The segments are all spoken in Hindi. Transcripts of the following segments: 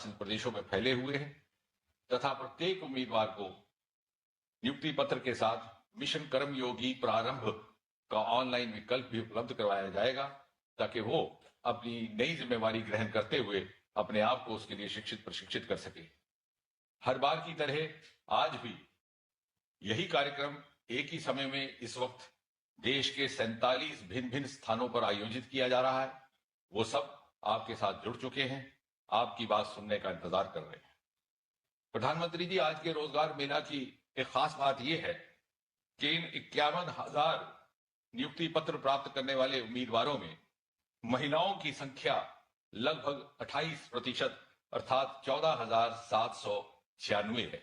शासित प्रदेशों में फैले हुए हैं तथा प्रत्येक उम्मीदवार को नियुक्ति पत्र के साथ मिशन कर्मयोगी प्रारंभ का ऑनलाइन विकल्प भी उपलब्ध करवाया जाएगा ताकि वो अपनी नई जिम्मेवारी ग्रहण करते हुए अपने आप को उसके लिए शिक्षित प्रशिक्षित कर सके। हर बार की तरह आज भी यही कार्यक्रम एक ही समय में इस वक्त देश के 47 भिन्न भिन्न स्थानों पर आयोजित किया जा रहा है। वो सब आपके साथ जुड़ चुके हैं, आपकी बात सुनने का इंतजार कर रहे हैं। प्रधानमंत्री जी, आज के रोजगार मेला की एक खास बात यह है कि इन 51,000 नियुक्ति पत्र प्राप्त करने वाले उम्मीदवारों में महिलाओं की संख्या लगभग 28% अर्थात 14,796 है।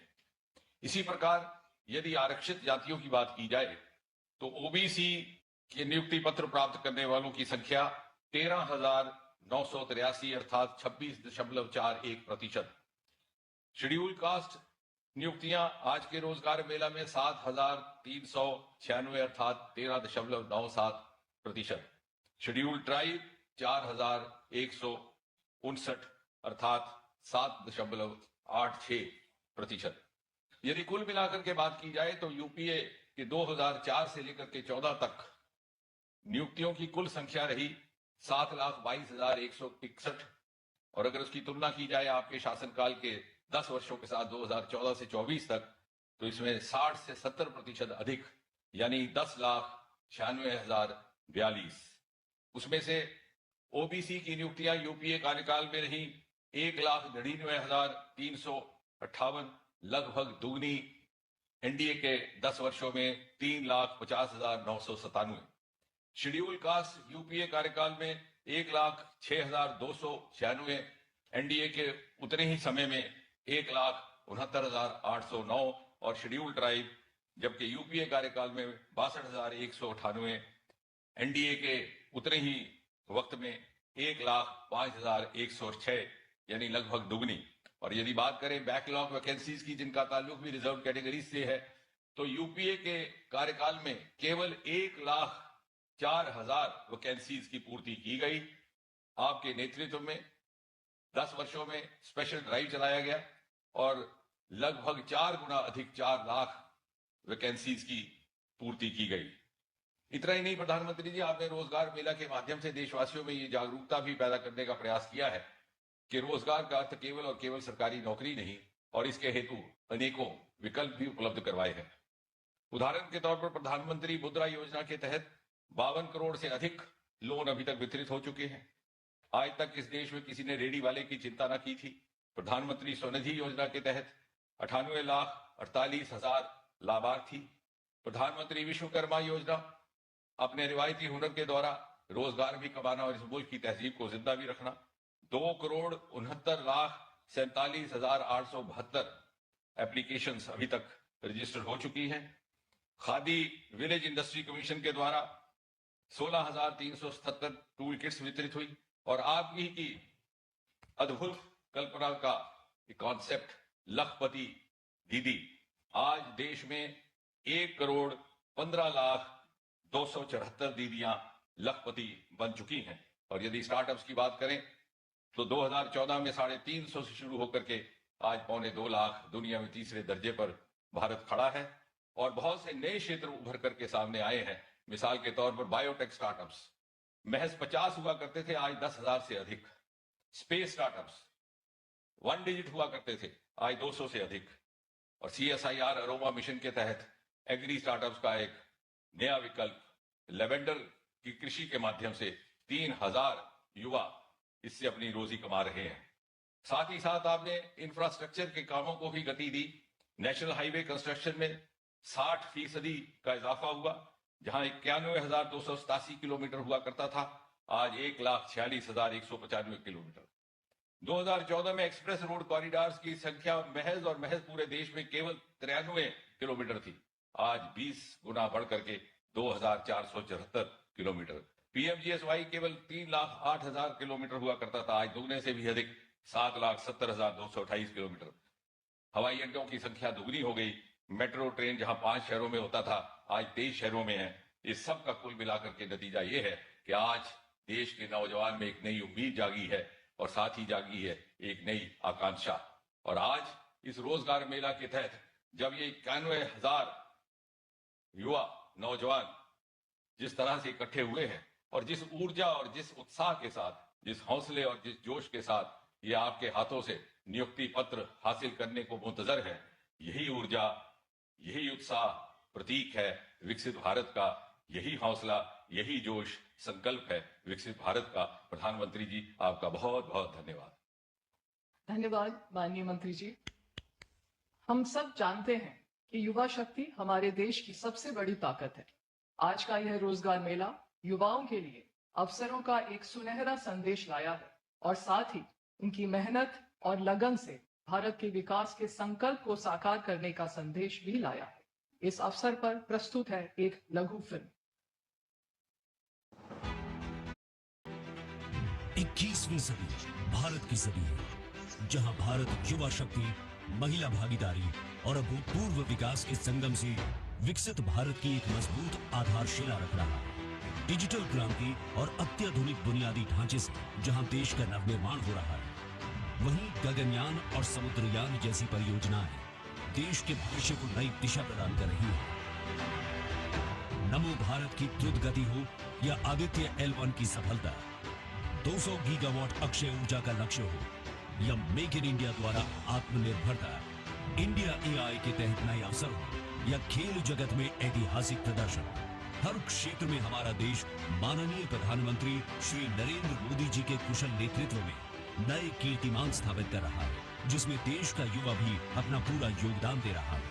इसी प्रकार यदि आरक्षित जातियों की बात की जाए तो ओबीसी के नियुक्ति पत्र प्राप्त करने वालों की संख्या 13,983 अर्थात 26.41%। शेड्यूल कास्ट नियुक्तियां आज के रोजगार मेला में 7,396 अर्थात 13.97%। शेड्यूल ट्राइब 4,159 अर्थात 7.86%। यदि कुल मिलाकर के बात की जाए तो यूपीए के 2004 से लेकर के 14 तक नियुक्तियों की कुल संख्या रही 7,22,161 और अगर उसकी तुलना की जाए आपके शासनकाल के 10 वर्षों के साथ 2014 से 24 तक तो इसमें 60 से 70% अधिक यानी 10,96,042। उसमें से ओबीसी की नियुक्तियां यूपीए कार्यकाल में रही 1,99,358 लगभग दुगनी एनडीए के 10 वर्षों में 3,50,997। शेड्यूल कास्ट यूपीए कार्यकाल में 1,06,296, एनडीए के उतने ही समय में 1,69,809 और शेड्यूल ट्राइब जबकि यूपीए कार्यकाल में 62,198, एनडीए के उतने ही वक्त में 1,05,106 यानी लगभग दुगनी। और यदि बात करें बैकलॉग वैकेंसीज की जिनका ताल्लुक भी रिजर्व कैटेगरी से है तो यूपीए के कार्यकाल में केवल 1,04,000 वैकेंसीज की पूर्ति की गई। आपके नेतृत्व में 10 वर्षों में स्पेशल ड्राइव चलाया गया और लगभग 4 गुना अधिक 4 लाख वैकेंसीज की पूर्ति की गई। इतना ही नहीं प्रधानमंत्री जी, आपने रोजगार मेला के माध्यम से देशवासियों में ये जागरूकता भी पैदा करने का प्रयास किया है कि रोजगार का अर्थ केवल और केवल सरकारी नौकरी नहीं और इसके हेतु अनेकों विकल्प भी उपलब्ध करवाए हैं। उदाहरण के तौर पर प्रधानमंत्री मुद्रा योजना के तहत 52 करोड़ से अधिक लोन अभी तक वितरित हो चुके हैं। आज तक इस देश में किसी ने रेडी वाले की चिंता न की थी। प्रधानमंत्री स्वनिधि योजना के तहत 98,48,000 लाभार्थी। प्रधानमंत्री विश्वकर्मा योजना अपने रिवायती हुनर के द्वारा रोजगार भी कमाना और इस मुल्क की तहजीब को जिंदा भी रखना। 2,69,47,872 एप्लीकेशंस अभी तक रजिस्टर हो चुकी हैं। खादी विलेज इंडस्ट्री कमीशन के द्वारा 16,377 टूल किट्स वितरित हुई और आपकी की अद्भुत कल्पना का कॉन्सेप्ट लखपति दीदी आज देश में 1,15,02,74 दीदियां लखपति बन चुकी हैं। और यदि स्टार्टअप्स की बात करें तो 2014 में 350 से शुरू होकर के आज 2.25 लाख दुनिया में तीसरे दर्जे पर भारत खड़ा है और बहुत से नए क्षेत्र उभर करके सामने आए हैं। मिसाल के तौर पर बायोटेक स्टार्टअप्स महज 50 हुआ करते थे, आज 10,000 से अधिक। स्पेस स्टार्टअप्स 1 डिजिट हुआ करते थे, आज 200 से अधिक। और CSIR अरोमा मिशन के तहत एग्री स्टार्टअप्स का एक नया विकल्प लेवेंडर की कृषि के माध्यम से 3,000 युवा इससे अपनी रोजी कमा रहे हैं। साथ ही साथ आपने इंफ्रास्ट्रक्चर के कामों को भी गति दी। नेशनल हाईवे कंस्ट्रक्शन में 60% का इजाफा हुआ। जहां 91,287 किलोमीटर हुआ करता था, आज 1,46,195 किलोमीटर। 2014 में एक्सप्रेस रोड कॉरिडोर्स की संख्या महज और महज पूरे देश में केवल 93 किलोमीटर थी, आज 20 गुना बढ़ करके 2,474 किलोमीटर। PMGSY केवल 3,08,000 किलोमीटर हुआ करता था, आज दुगने से भी अधिक 7,70,228 किलोमीटर। हवाई अड्डों की संख्या दुगनी हो गई। मेट्रो ट्रेन जहां 5 शहरों में होता था, आज 23 शहरों में है। इस सब का कुल मिलाकर के नतीजा ये है कि आज देश के नौजवान में एक नई उम्मीद जागी है और साथ ही जागी है एक नई आकांक्षा। और आज इस रोजगार मेला के तहत जब ये 91,000 युवा नौजवान जिस तरह से इकट्ठे हुए हैं और जिस ऊर्जा और जिस उत्साह के साथ, जिस हौसले और जिस जोश के साथ ये आपके हाथों से नियुक्ति पत्र हासिल करने को मुंतजर है, यही ऊर्जा, यही उत्साह प्रतीक है विकसित भारत का, यही हौसला, यही जोश संकल्प है विकसित भारत का। प्रधानमंत्री जी, आपका बहुत बहुत धन्यवाद। धन्यवाद माननीय मंत्री जी। हम सब जानते हैं कि युवा शक्ति हमारे देश की सबसे बड़ी ताकत है। आज का यह रोजगार मेला युवाओं के लिए अवसरों का एक सुनहरा संदेश लाया है और साथ ही उनकी मेहनत और लगन से भारत के विकास के संकल्प को साकार करने का संदेश भी लाया है। इस अवसर पर प्रस्तुत है एक लघु फिल्म। 21वीं सदी भारत की सदी है, जहां भारत युवा शक्ति, महिला भागीदारी और अभूतपूर्व विकास के संगम से विकसित भारत की एक मजबूत आधारशिला रख रहा है। डिजिटल क्रांति और अत्याधुनिक बुनियादी ढांचे से जहां देश का नवनिर्माण हो रहा है, वहीं गगनयान और समुद्रयान जैसी परियोजनाएं देश के भविष्य को नई दिशा प्रदान कर रही है। नमो भारत की द्रुत गति हो या आदित्य L1 की सफलता, 200 गीगावाट अक्षय ऊर्जा का लक्ष्य हो या मेक इन इंडिया द्वारा आत्मनिर्भरता, इंडिया AI के तहत नए अवसर हो या खेल जगत में ऐतिहासिक प्रदर्शन, हर क्षेत्र में हमारा देश माननीय प्रधानमंत्री श्री नरेंद्र मोदी जी के कुशल नेतृत्व में नए कीर्तिमान स्थापित कर रहा है, जिसमें देश का युवा भी अपना पूरा योगदान दे रहा है।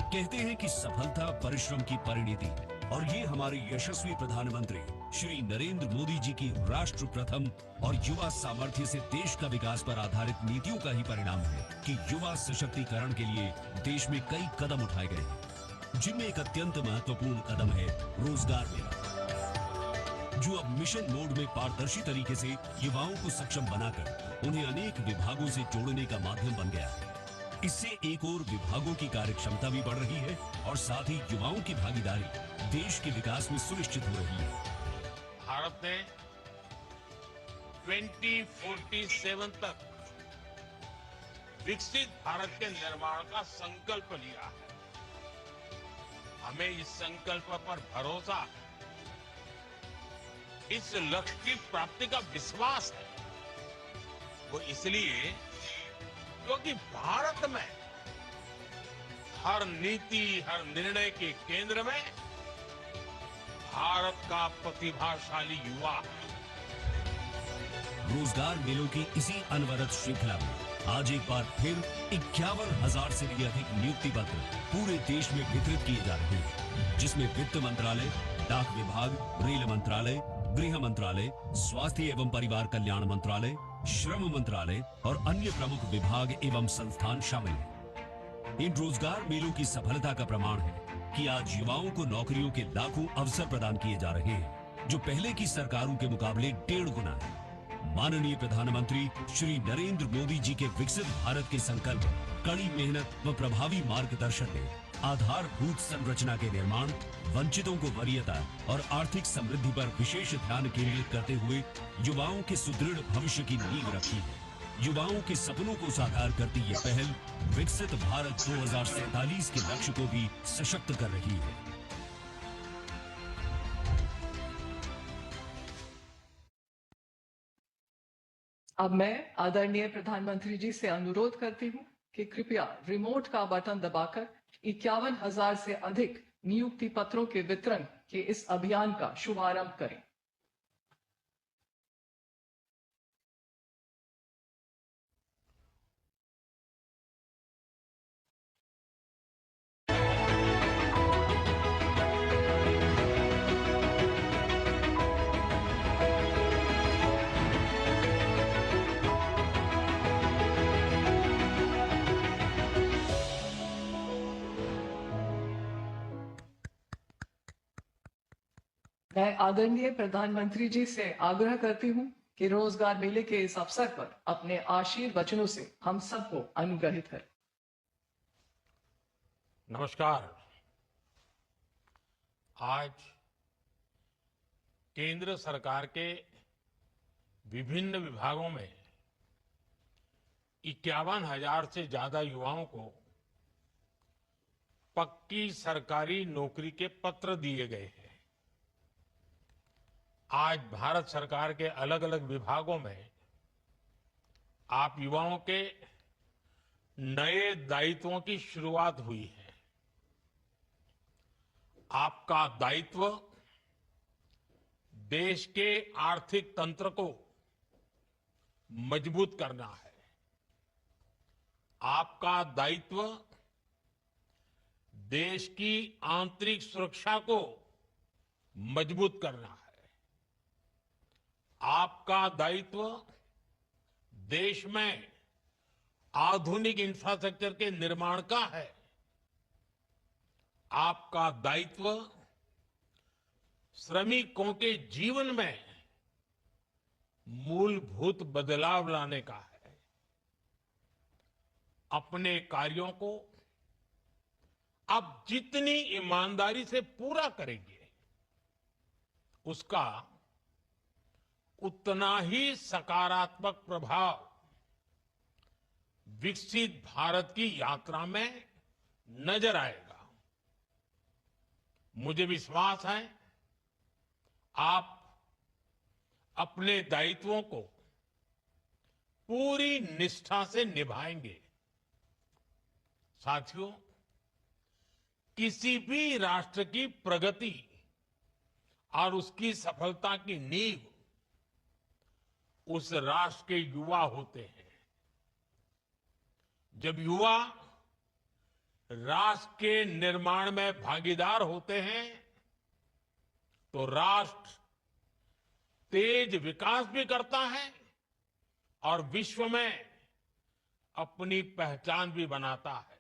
कहते हैं कि सफलता परिश्रम की परिणति है और ये हमारे यशस्वी प्रधानमंत्री श्री नरेंद्र मोदी जी की राष्ट्र प्रथम और युवा सामर्थ्य से देश का विकास पर आधारित नीतियों का ही परिणाम है कि युवा सशक्तिकरण के लिए देश में कई कदम उठाए गए हैं, जिनमें एक अत्यंत महत्वपूर्ण कदम है रोजगार मेला, जो अब मिशन मोड में पारदर्शी तरीके से युवाओं को सक्षम बनाकर उन्हें अनेक विभागों से जोड़ने का माध्यम बन गया है। इससे एक और विभागों की कार्यक्षमता भी बढ़ रही है और साथ ही युवाओं की भागीदारी देश के विकास में सुनिश्चित हो रही है। भारत ने 2047 तक विकसित भारत के निर्माण का संकल्प लिया है। हमें इस संकल्प पर भरोसा है, इस लक्ष्य की प्राप्ति का विश्वास है। वो इसलिए क्योंकि भारत में हर नीति, हर निर्णय के केंद्र में भारत का प्रतिभाशाली युवा है। रोजगार मेलों की इसी अनवरत श्रृंखला में आज एक बार फिर 51,000 से भी अधिक नियुक्ति पत्र पूरे देश में वितरित किए जा रहे हैं, जिसमें वित्त मंत्रालय, डाक विभाग, रेल मंत्रालय, गृह मंत्रालय, स्वास्थ्य एवं परिवार कल्याण मंत्रालय, श्रम मंत्रालय और अन्य प्रमुख विभाग एवं संस्थान शामिल हैं। इन रोजगार मेलों की सफलता का प्रमाण है कि आज युवाओं को नौकरियों के लाखों अवसर प्रदान किए जा रहे हैं, जो पहले की सरकारों के मुकाबले 1.5 गुना है। माननीय प्रधानमंत्री श्री नरेंद्र मोदी जी के विकसित भारत के संकल्प, कड़ी मेहनत व प्रभावी मार्गदर्शन ने आधारभूत संरचना के निर्माण, वंचितों को वरीयता और आर्थिक समृद्धि पर विशेष ध्यान केंद्रित करते हुए युवाओं के सुदृढ़ भविष्य की नींव रखी है। युवाओं के सपनों को साकार करती ये पहल विकसित भारत 2047 के लक्ष्य को भी सशक्त कर रही है। अब मैं आदरणीय प्रधानमंत्री जी से अनुरोध करती हूँ कि कृपया रिमोट का बटन दबाकर 51,000 से अधिक नियुक्ति पत्रों के वितरण के इस अभियान का शुभारंभ करें। मैं आदरणीय प्रधानमंत्री जी से आग्रह करती हूं कि रोजगार मेले के इस अवसर पर अपने आशीर्वचनों से हम सबको अनुग्रहित करें। नमस्कार। आज केंद्र सरकार के विभिन्न विभागों में 51,000 से ज्यादा युवाओं को पक्की सरकारी नौकरी के पत्र दिए गए हैं। आज भारत सरकार के अलग अलग विभागों में आप युवाओं के नए दायित्वों की शुरुआत हुई है। आपका दायित्व देश के आर्थिक तंत्र को मजबूत करना है। आपका दायित्व देश की आंतरिक सुरक्षा को मजबूत करना है। आपका दायित्व देश में आधुनिक इंफ्रास्ट्रक्चर के निर्माण का है। आपका दायित्व श्रमिकों के जीवन में मूलभूत बदलाव लाने का है। अपने कार्यों को आप जितनी ईमानदारी से पूरा करेंगे, उसका उतना ही सकारात्मक प्रभाव विकसित भारत की यात्रा में नजर आएगा। मुझे विश्वास है आप अपने दायित्वों को पूरी निष्ठा से निभाएंगे। साथियों, किसी भी राष्ट्र की प्रगति और उसकी सफलता की नींव उस राष्ट्र के युवा होते हैं। जब युवा राष्ट्र के निर्माण में भागीदार होते हैं तो राष्ट्र तेज विकास भी करता है और विश्व में अपनी पहचान भी बनाता है।